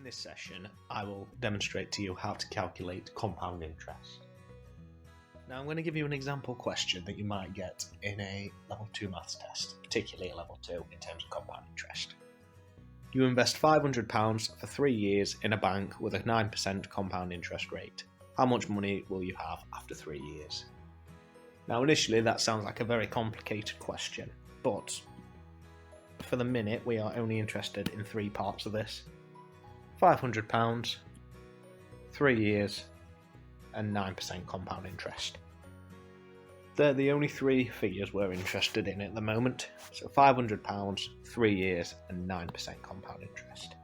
In this session, I will demonstrate to you how to calculate compound interest. Now I'm going to give you an example question that you might get in a level 2 maths test, particularly a level 2 in terms of compound interest. You invest £500 for 3 years in a bank with a 9% compound interest rate. How much money will you have after 3 years? Now initially that sounds like a very complicated question, but for the minute we are only interested in 3 parts of this. £500, 3 years, and 9% compound interest. They're the only 3 figures we're interested in at the moment. So £500, 3 years, and 9% compound interest.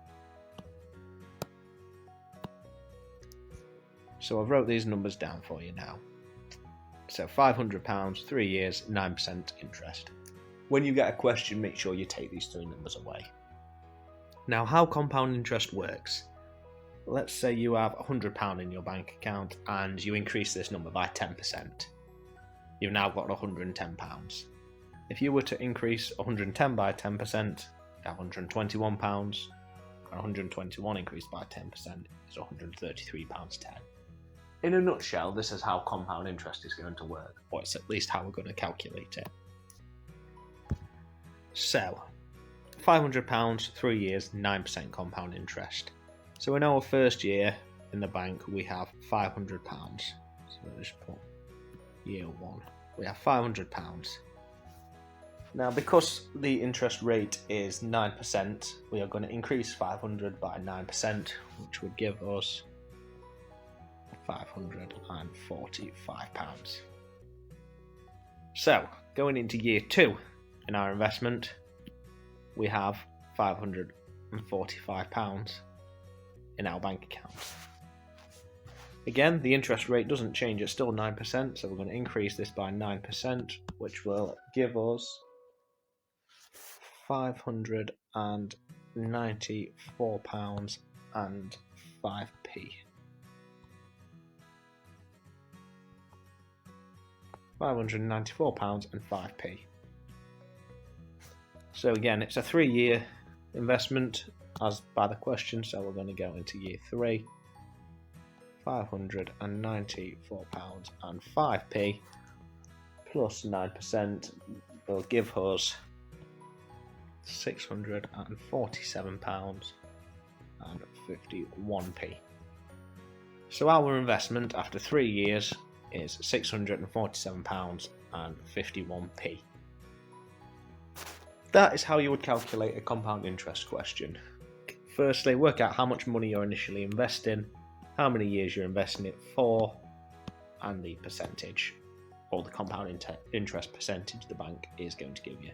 So I've wrote these numbers down for you now. So £500, 3 years, 9% interest. When you get a question, make sure you take these 3 numbers away. Now, how compound interest works. Let's say you have £100 in your bank account and you increase this number by 10%. You've now got £110. If you were to increase 110 by 10%, you have £121, and 121 increased by 10% is £133.10. In a nutshell, this is how compound interest is going to work, or it's at least how we're going to calculate it. So, £500, 3 years, 9% compound interest. So in our first year in the bank we have £500. So let's just put year 1. We have £500. Now because the interest rate is 9%, we are going to increase 500 by 9%, which would give us £545. So going into year 2 in our investment, we have £545 in our bank account. Again, the interest rate doesn't change, it's still 9%, so we're going to increase this by 9%, which will give us £594 and 5p. £594 and 5p. So again, it's a 3-year investment as by the question, so we're going to go into year 3. £594 and 5p plus 9% will give us £647 and 51p. So our investment after 3 years is £647 and 51p. That is how you would calculate a compound interest question. Firstly, work out how much money you're initially investing, how many years you're investing it for, and the percentage, or the compound interest percentage the bank is going to give you.